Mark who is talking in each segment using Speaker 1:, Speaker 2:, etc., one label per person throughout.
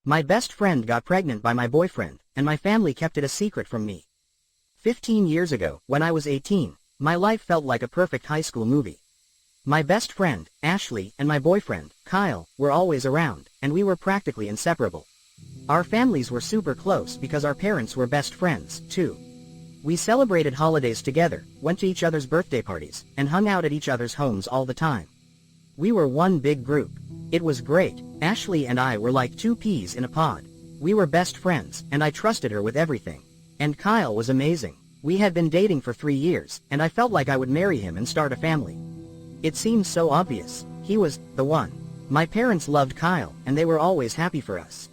Speaker 1: My best friend got pregnant by my boyfriend, and my family kept it a secret from me. 15 years ago, when I was 18, my life felt like a perfect high school movie. My best friend, Ashley, and my boyfriend, Kyle, were always around, and we were practically inseparable. Our families were super close because our parents were best friends, too. We celebrated holidays together, went to each other's birthday parties, and hung out at each other's homes all the time. We were one big group. It was great. Ashley and I were like two peas in a pod. We were best friends, and I trusted her with everything. And Kyle was amazing. We had been dating for 3 years, and I felt like I would marry him and start a family. It seemed so obvious. He was the one. My parents loved Kyle, and they were always happy for us.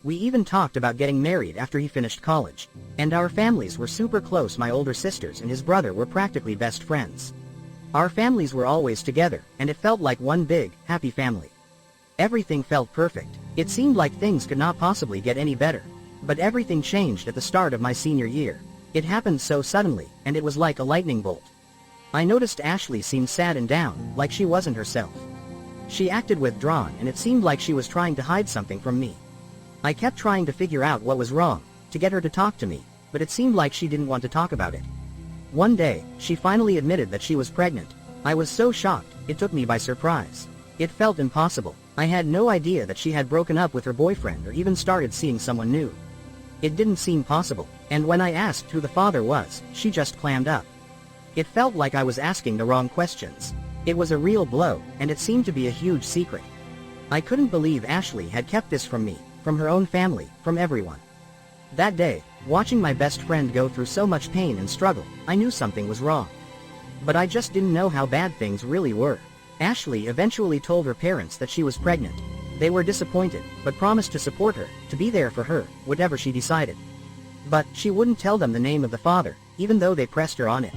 Speaker 1: We even talked about getting married after he finished college. And our families were super close. My older sisters and his brother were practically best friends. Our families were always together, and it felt like one big, happy family. Everything felt perfect. It seemed like things could not possibly get any better. But everything changed at the start of my senior year. It happened so suddenly, and it was like a lightning bolt. I noticed Ashley seemed sad and down, like she wasn't herself. She acted withdrawn, and it seemed like she was trying to hide something from me. I kept trying to figure out what was wrong, to get her to talk to me, but it seemed like she didn't want to talk about it. One day, she finally admitted that she was pregnant. I was so shocked, it took me by surprise. It felt impossible. I had no idea that she had broken up with her boyfriend or even started seeing someone new. It didn't seem possible, and when I asked who the father was, she just clammed up. It felt like I was asking the wrong questions. It was a real blow, and it seemed to be a huge secret. I couldn't believe Ashley had kept this from me, from her own family, from everyone. That day, watching my best friend go through so much pain and struggle, I knew something was wrong. But I just didn't know how bad things really were. Ashley eventually told her parents that she was pregnant. They were disappointed, but promised to support her, to be there for her, whatever she decided. But she wouldn't tell them the name of the father, even though they pressed her on it.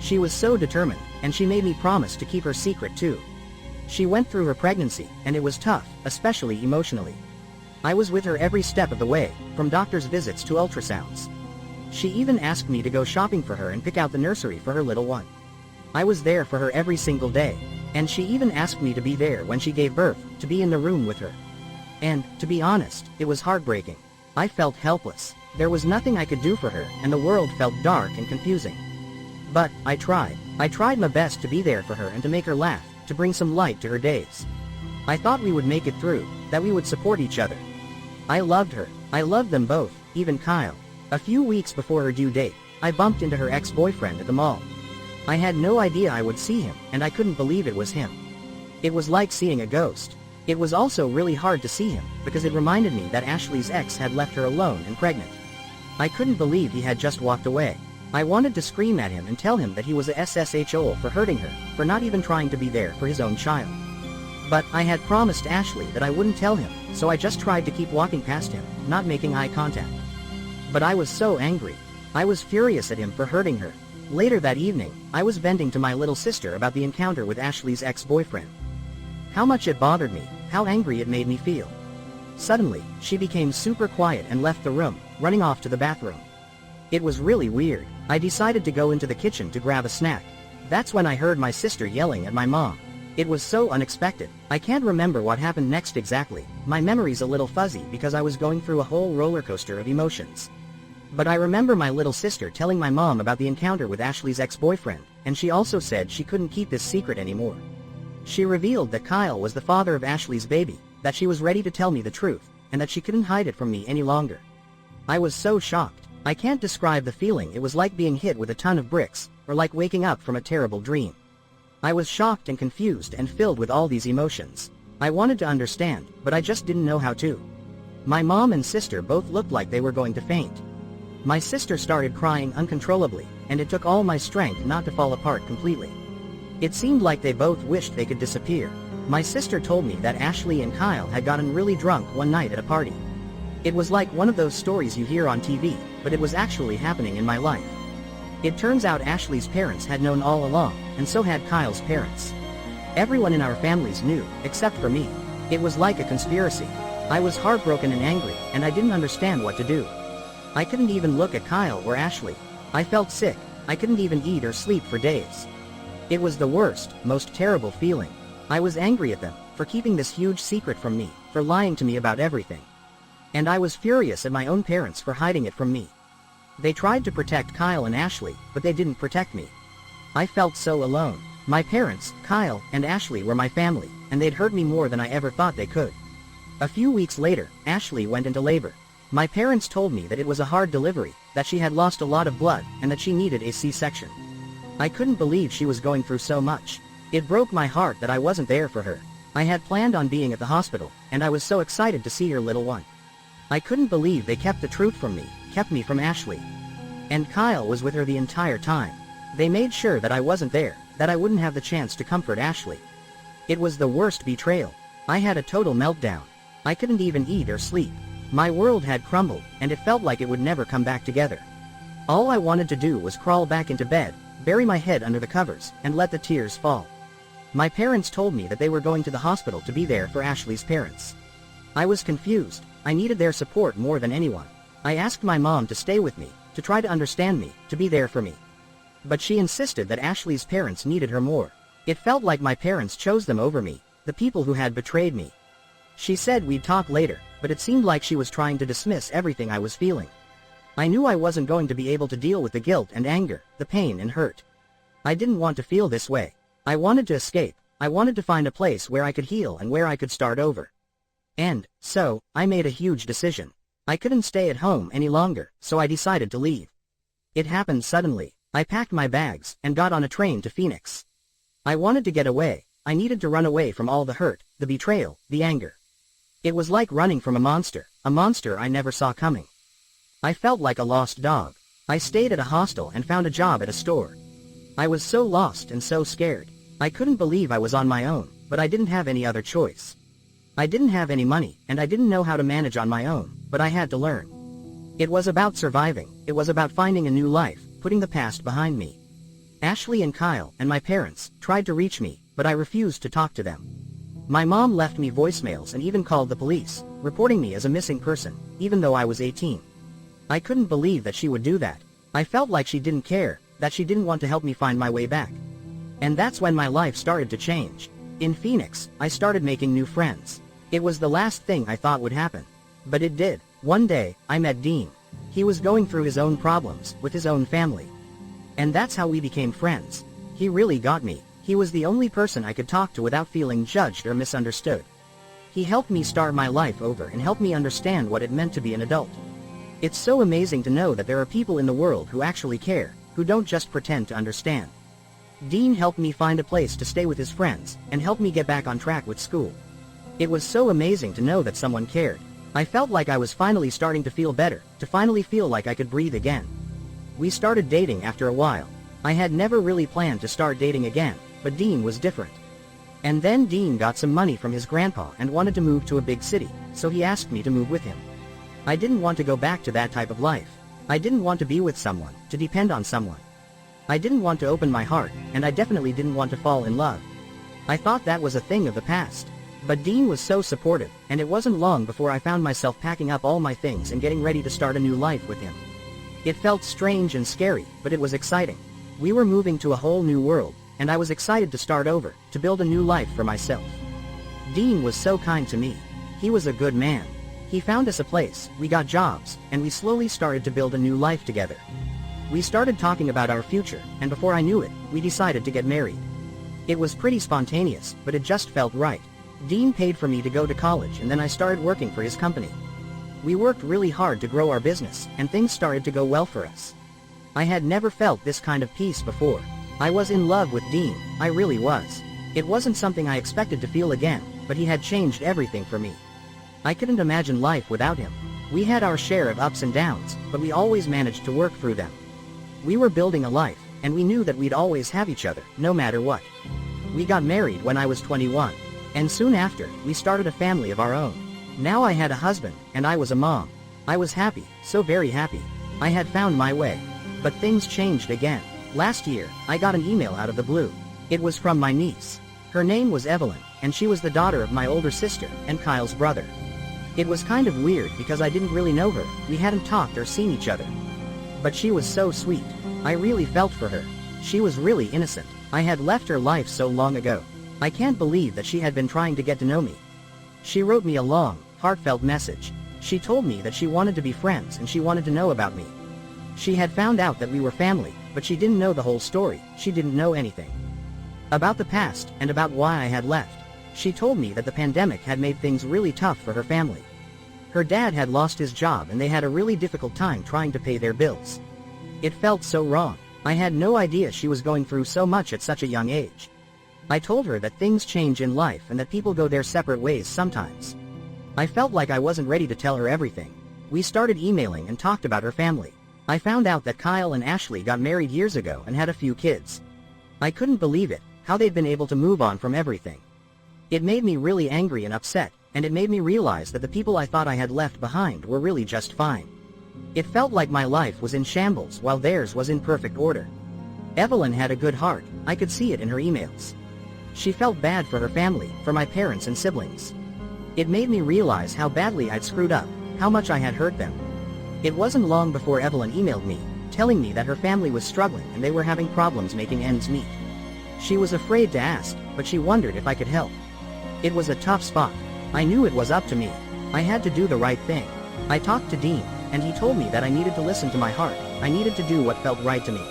Speaker 1: She was so determined, and she made me promise to keep her secret too. She went through her pregnancy, and it was tough, especially emotionally. I was with her every step of the way, from doctor's visits to ultrasounds. She even asked me to go shopping for her and pick out the nursery for her little one. I was there for her every single day, and she even asked me to be there when she gave birth, to be in the room with her. And, to be honest, it was heartbreaking. I felt helpless. There was nothing I could do for her, and the world felt dark and confusing. But, I tried. I tried my best to be there for her and to make her laugh, to bring some light to her days. I thought we would make it through, that we would support each other. I loved her. I loved them both, even Kyle. A few weeks before her due date, I bumped into her ex-boyfriend at the mall. I had no idea I would see him, and I couldn't believe it was him. It was like seeing a ghost. It was also really hard to see him, because it reminded me that Ashley's ex had left her alone and pregnant. I couldn't believe he had just walked away. I wanted to scream at him and tell him that he was a SSHOL for hurting her, for not even trying to be there for his own child. But I had promised Ashley that I wouldn't tell him, so I just tried to keep walking past him, not making eye contact. But I was so angry. I was furious at him for hurting her. Later that evening, I was venting to my little sister about the encounter with Ashley's ex-boyfriend. How much it bothered me, how angry it made me feel. Suddenly, she became super quiet and left the room, running off to the bathroom. It was really weird. I decided to go into the kitchen to grab a snack. That's when I heard my sister yelling at my mom. It was so unexpected. I can't remember what happened next exactly. My memory's a little fuzzy because I was going through a whole roller coaster of emotions. But I remember my little sister telling my mom about the encounter with Ashley's ex-boyfriend, and she also said she couldn't keep this secret anymore. She revealed that Kyle was the father of Ashley's baby, that she was ready to tell me the truth, and that she couldn't hide it from me any longer. I was so shocked. I can't describe the feeling. It was like being hit with a ton of bricks, or like waking up from a terrible dream. I was shocked and confused and filled with all these emotions. I wanted to understand, but I just didn't know how to. My mom and sister both looked like they were going to faint. My sister started crying uncontrollably, and it took all my strength not to fall apart completely. It seemed like they both wished they could disappear. My sister told me that Ashley and Kyle had gotten really drunk one night at a party. It was like one of those stories you hear on TV, but it was actually happening in my life. It turns out Ashley's parents had known all along, and so had Kyle's parents. Everyone in our families knew, except for me. It was like a conspiracy. I was heartbroken and angry, and I didn't understand what to do. I couldn't even look at Kyle or Ashley. I felt sick. I couldn't even eat or sleep for days. It was the worst, most terrible feeling. I was angry at them, for keeping this huge secret from me, for lying to me about everything. And I was furious at my own parents for hiding it from me. They tried to protect Kyle and Ashley, but they didn't protect me. I felt so alone. My parents, Kyle and Ashley, were my family, and they'd hurt me more than I ever thought they could. A few weeks later, Ashley went into labor. My parents told me that it was a hard delivery, that she had lost a lot of blood, and that she needed a C-section. I couldn't believe she was going through so much. It broke my heart that I wasn't there for her. I had planned on being at the hospital, and I was so excited to see her little one. I couldn't believe they kept the truth from me, kept me from Ashley. And Kyle was with her the entire time. They made sure that I wasn't there, that I wouldn't have the chance to comfort Ashley. It was the worst betrayal. I had a total meltdown. I couldn't even eat or sleep. My world had crumbled, and it felt like it would never come back together. All I wanted to do was crawl back into bed, bury my head under the covers, and let the tears fall. My parents told me that they were going to the hospital to be there for Ashley's parents. I was confused. I needed their support more than anyone. I asked my mom to stay with me, to try to understand me, to be there for me. But she insisted that Ashley's parents needed her more. It felt like my parents chose them over me, the people who had betrayed me. She said we'd talk later, but it seemed like she was trying to dismiss everything I was feeling. I knew I wasn't going to be able to deal with the guilt and anger, the pain and hurt. I didn't want to feel this way. I wanted to escape. I wanted to find a place where I could heal and where I could start over. And so, I made a huge decision. I couldn't stay at home any longer, so I decided to leave. It happened suddenly. I packed my bags and got on a train to Phoenix. I wanted to get away. I needed to run away from all the hurt, the betrayal, the anger. It was like running from a monster I never saw coming. I felt like a lost dog. I stayed at a hostel and found a job at a store. I was so lost and so scared. I couldn't believe I was on my own, but I didn't have any other choice. I didn't have any money, and I didn't know how to manage on my own, but I had to learn. It was about surviving. It was about finding a new life, putting the past behind me. Ashley and Kyle and my parents tried to reach me, but I refused to talk to them. My mom left me voicemails and even called the police, reporting me as a missing person, even though I was 18. I couldn't believe that she would do that. I felt like she didn't care, that she didn't want to help me find my way back. And that's when my life started to change. In Phoenix, I started making new friends. It was the last thing I thought would happen. But it did. One day, I met Dean. He was going through his own problems, with his own family. And that's how we became friends. He really got me. He was the only person I could talk to without feeling judged or misunderstood. He helped me start my life over and helped me understand what it meant to be an adult. It's so amazing to know that there are people in the world who actually care, who don't just pretend to understand. Dean helped me find a place to stay with his friends, and helped me get back on track with school. It was so amazing to know that someone cared. I felt like I was finally starting to feel better, to finally feel like I could breathe again. We started dating after a while. I had never really planned to start dating again, but Dean was different. And then Dean got some money from his grandpa and wanted to move to a big city, so he asked me to move with him. I didn't want to go back to that type of life. I didn't want to be with someone, to depend on someone. I didn't want to open my heart, and I definitely didn't want to fall in love. I thought that was a thing of the past. But Dean was so supportive, and it wasn't long before I found myself packing up all my things and getting ready to start a new life with him. It felt strange and scary, but it was exciting. We were moving to a whole new world, and I was excited to start over, to build a new life for myself. Dean was so kind to me. He was a good man. He found us a place, we got jobs, and we slowly started to build a new life together. We started talking about our future, and before I knew it, we decided to get married. It was pretty spontaneous, but it just felt right. Dean paid for me to go to college, and then I started working for his company. We worked really hard to grow our business, and things started to go well for us. I had never felt this kind of peace before. I was in love with Dean, I really was. It wasn't something I expected to feel again, but he had changed everything for me. I couldn't imagine life without him. We had our share of ups and downs, but we always managed to work through them. We were building a life, and we knew that we'd always have each other, no matter what. We got married when I was 21. And soon after, we started a family of our own. Now I had a husband, and I was a mom. I was happy, so very happy. I had found my way. But things changed again. Last year, I got an email out of the blue. It was from my niece. Her name was Evelyn, and she was the daughter of my older sister, and Kyle's brother. It was kind of weird because I didn't really know her, we hadn't talked or seen each other. But she was so sweet. I really felt for her. She was really innocent. I had left her life so long ago. I can't believe that she had been trying to get to know me. She wrote me a long, heartfelt message. She told me that she wanted to be friends and she wanted to know about me. She had found out that we were family, but she didn't know the whole story. She didn't know anything about the past and about why I had left. She told me that the pandemic had made things really tough for her family. Her dad had lost his job and they had a really difficult time trying to pay their bills. It felt so wrong. I had no idea she was going through so much at such a young age. I told her that things change in life and that people go their separate ways sometimes. I felt like I wasn't ready to tell her everything. We started emailing and talked about her family. I found out that Kyle and Ashley got married years ago and had a few kids. I couldn't believe it, how they'd been able to move on from everything. It made me really angry and upset, and it made me realize that the people I thought I had left behind were really just fine. It felt like my life was in shambles while theirs was in perfect order. Evelyn had a good heart, I could see it in her emails. She felt bad for her family, for my parents and siblings. It made me realize how badly I'd screwed up, how much I had hurt them. It wasn't long before Evelyn emailed me, telling me that her family was struggling and they were having problems making ends meet. She was afraid to ask, but she wondered if I could help. It was a tough spot. I knew it was up to me. I had to do the right thing. I talked to Dean, and he told me that I needed to listen to my heart. I needed to do what felt right to me.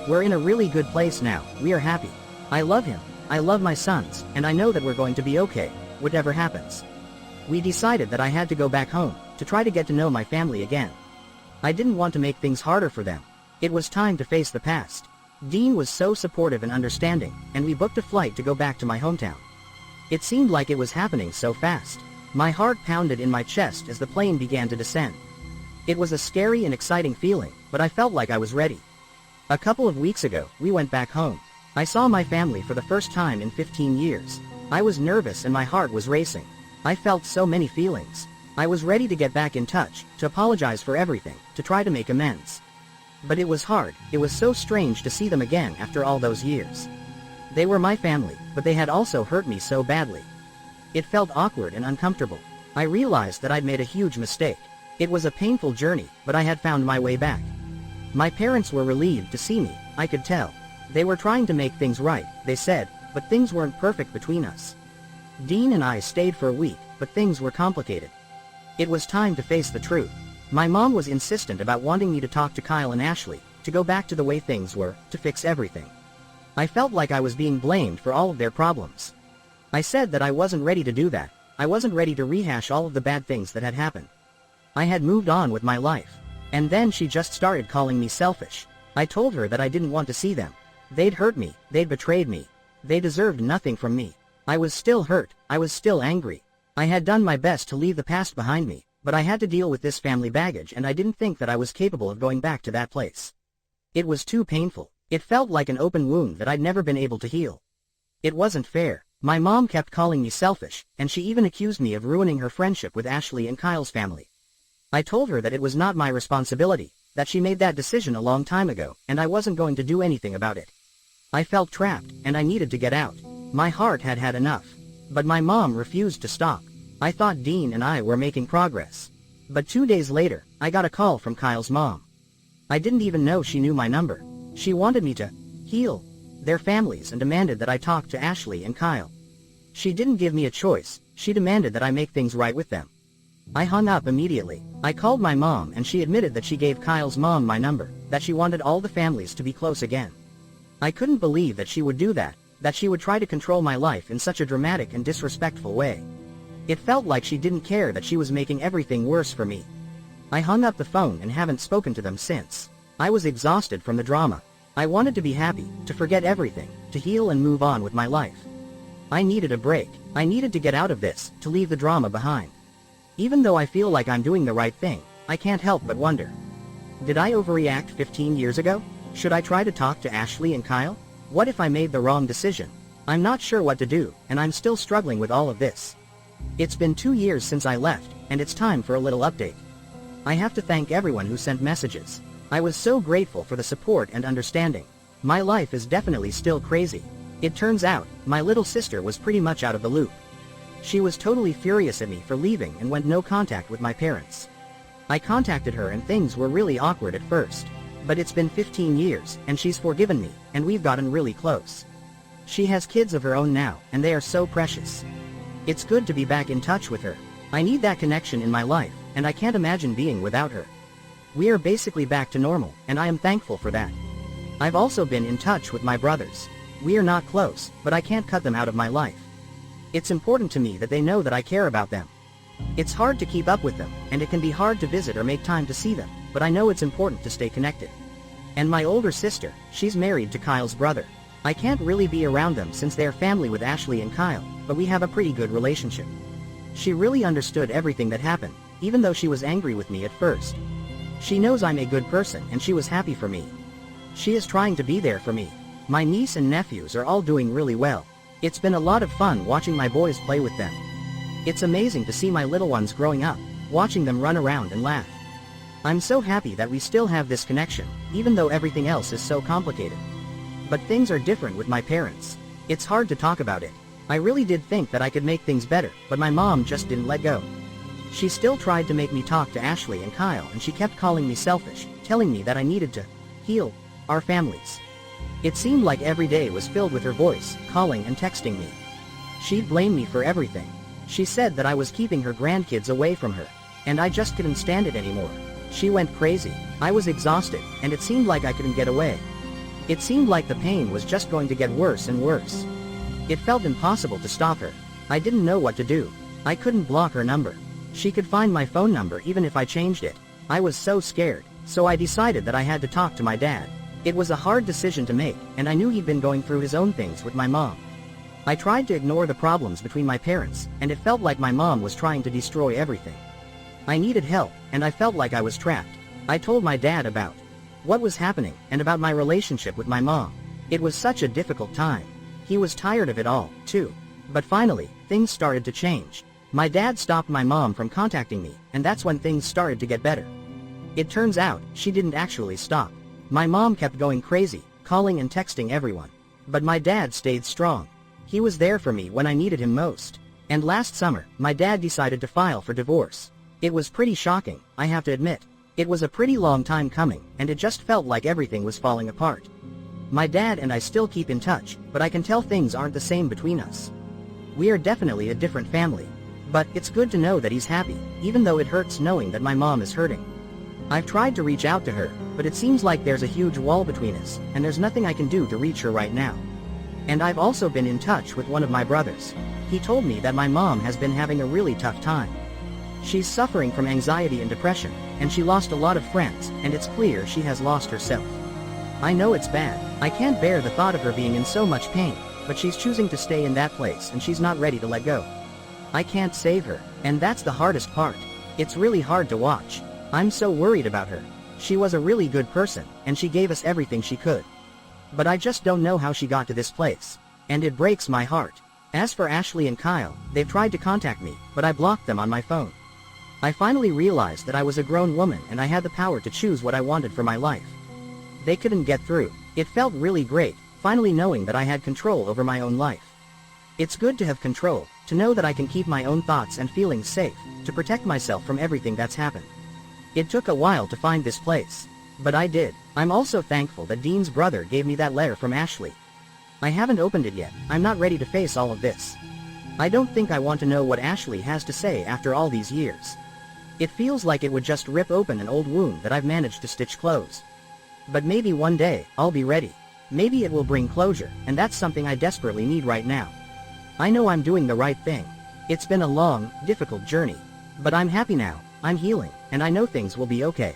Speaker 1: We're in a really good place now, we are happy. I love him, I love my sons, and I know that we're going to be okay, whatever happens. We decided that I had to go back home, to try to get to know my family again. I didn't want to make things harder for them. It was time to face the past. Dean was so supportive and understanding, and we booked a flight to go back to my hometown. It seemed like it was happening so fast. My heart pounded in my chest as the plane began to descend. It was a scary and exciting feeling, but I felt like I was ready. A couple of weeks ago, we went back home. I saw my family for the first time in 15 years. I was nervous and my heart was racing. I felt so many feelings. I was ready to get back in touch, to apologize for everything, to try to make amends. But it was hard. It was so strange to see them again after all those years. They were my family, but they had also hurt me so badly. It felt awkward and uncomfortable. I realized that I'd made a huge mistake. It was a painful journey, but I had found my way back. My parents were relieved to see me, I could tell. They were trying to make things right, they said, but things weren't perfect between us. Dean and I stayed for a week, but things were complicated. It was time to face the truth. My mom was insistent about wanting me to talk to Kyle and Ashley, to go back to the way things were, to fix everything. I felt like I was being blamed for all of their problems. I said that I wasn't ready to do that. I wasn't ready to rehash all of the bad things that had happened. I had moved on with my life. And then she just started calling me selfish. I told her that I didn't want to see them. They'd hurt me, they'd betrayed me. They deserved nothing from me. I was still hurt, I was still angry. I had done my best to leave the past behind me, but I had to deal with this family baggage and I didn't think that I was capable of going back to that place. It was too painful. It felt like an open wound that I'd never been able to heal. It wasn't fair. My mom kept calling me selfish, and she even accused me of ruining her friendship with Ashley and Kyle's family. I told her that it was not my responsibility, that she made that decision a long time ago, and I wasn't going to do anything about it. I felt trapped, and I needed to get out. My heart had had enough. But my mom refused to stop. I thought Dean and I were making progress. But 2 days later, I got a call from Kyle's mom. I didn't even know she knew my number. She wanted me to heal their families and demanded that I talk to Ashley and Kyle. She didn't give me a choice, she demanded that I make things right with them. I hung up immediately. I called my mom and she admitted that she gave Kyle's mom my number, that she wanted all the families to be close again. I couldn't believe that she would do that she would try to control my life in such a dramatic and disrespectful way. It felt like she didn't care that she was making everything worse for me. I hung up the phone and haven't spoken to them since. I was exhausted from the drama. I wanted to be happy, to forget everything, to heal and move on with my life. I needed a break. I needed to get out of this, to leave the drama behind. Even though I feel like I'm doing the right thing, I can't help but wonder. Did I overreact 15 years ago? Should I try to talk to Ashley and Kyle? What if I made the wrong decision? I'm not sure what to do, and I'm still struggling with all of this. It's been 2 years since I left, and it's time for a little update. I have to thank everyone who sent messages. I was so grateful for the support and understanding. My life is definitely still crazy. It turns out, my little sister was pretty much out of the loop. She was totally furious at me for leaving and went no contact with my parents. I contacted her and things were really awkward at first. But it's been 15 years, and she's forgiven me, and we've gotten really close. She has kids of her own now, and they are so precious. It's good to be back in touch with her. I need that connection in my life, and I can't imagine being without her. We are basically back to normal, and I am thankful for that. I've also been in touch with my brothers. We are not close, but I can't cut them out of my life. It's important to me that they know that I care about them. It's hard to keep up with them, and it can be hard to visit or make time to see them, but I know it's important to stay connected. And my older sister, she's married to Kyle's brother. I can't really be around them since they are family with Ashley and Kyle, but we have a pretty good relationship. She really understood everything that happened, even though she was angry with me at first. She knows I'm a good person and she was happy for me. She is trying to be there for me. My niece and nephews are all doing really well. It's been a lot of fun watching my boys play with them. It's amazing to see my little ones growing up, watching them run around and laugh. I'm so happy that we still have this connection, even though everything else is so complicated. But things are different with my parents. It's hard to talk about it. I really did think that I could make things better, but my mom just didn't let go. She still tried to make me talk to Ashley and Kyle, and she kept calling me selfish, telling me that I needed to heal our families. It seemed like every day was filled with her voice, calling and texting me. She'd blame me for everything. She said that I was keeping her grandkids away from her, and I just couldn't stand it anymore. She went crazy. I was exhausted, and it seemed like I couldn't get away. It seemed like the pain was just going to get worse and worse. It felt impossible to stop her. I didn't know what to do. I couldn't block her number. She could find my phone number even if I changed it. I was so scared, so I decided that I had to talk to my dad. It was a hard decision to make, and I knew he'd been going through his own things with my mom. I tried to ignore the problems between my parents, and it felt like my mom was trying to destroy everything. I needed help, and I felt like I was trapped. I told my dad about what was happening, and about my relationship with my mom. It was such a difficult time. He was tired of it all, too. But finally, things started to change. My dad stopped my mom from contacting me, and that's when things started to get better. It turns out, she didn't actually stop. My mom kept going crazy, calling and texting everyone. But my dad stayed strong. He was there for me when I needed him most. And last summer, my dad decided to file for divorce. It was pretty shocking, I have to admit. It was a pretty long time coming, and it just felt like everything was falling apart. My dad and I still keep in touch, but I can tell things aren't the same between us. We are definitely a different family. But it's good to know that he's happy, even though it hurts knowing that my mom is hurting. I've tried to reach out to her, but it seems like there's a huge wall between us, and there's nothing I can do to reach her right now. And I've also been in touch with one of my brothers. He told me that my mom has been having a really tough time. She's suffering from anxiety and depression, and she lost a lot of friends, and it's clear she has lost herself. I know it's bad. I can't bear the thought of her being in so much pain, but she's choosing to stay in that place and she's not ready to let go. I can't save her, and that's the hardest part. It's really hard to watch. I'm so worried about her. She was a really good person, and she gave us everything she could. But I just don't know how she got to this place. And it breaks my heart. As for Ashley and Kyle, they've tried to contact me, but I blocked them on my phone. I finally realized that I was a grown woman and I had the power to choose what I wanted for my life. They couldn't get through. It felt really great, finally knowing that I had control over my own life. It's good to have control, to know that I can keep my own thoughts and feelings safe, to protect myself from everything that's happened. It took a while to find this place. But I did. I'm also thankful that Dean's brother gave me that letter from Ashley. I haven't opened it yet. I'm not ready to face all of this. I don't think I want to know what Ashley has to say after all these years. It feels like it would just rip open an old wound that I've managed to stitch close. But maybe one day, I'll be ready. Maybe it will bring closure, and that's something I desperately need right now. I know I'm doing the right thing. It's been a long, difficult journey. But I'm happy now, I'm healing, and I know things will be okay.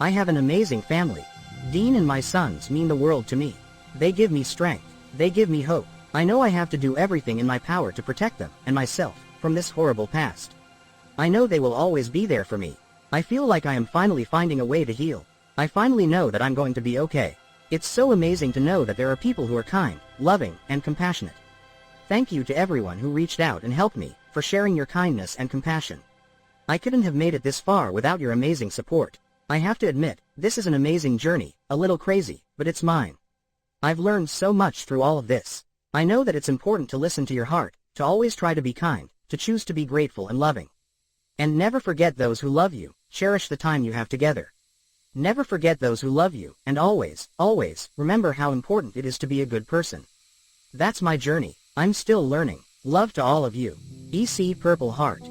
Speaker 1: I have an amazing family. Dean and my sons mean the world to me. They give me strength. They give me hope. I know I have to do everything in my power to protect them, and myself, from this horrible past. I know they will always be there for me. I feel like I am finally finding a way to heal. I finally know that I'm going to be okay. It's so amazing to know that there are people who are kind, loving, and compassionate. Thank you to everyone who reached out and helped me, for sharing your kindness and compassion. I couldn't have made it this far without your amazing support. I have to admit, this is an amazing journey, a little crazy, but it's mine. I've learned so much through all of this. I know that it's important to listen to your heart, to always try to be kind, to choose to be grateful and loving. And never forget those who love you, cherish the time you have together. Never forget those who love you, and always, always, remember how important it is to be a good person. That's my journey. I'm still learning. Love to all of you. EC Purple Heart.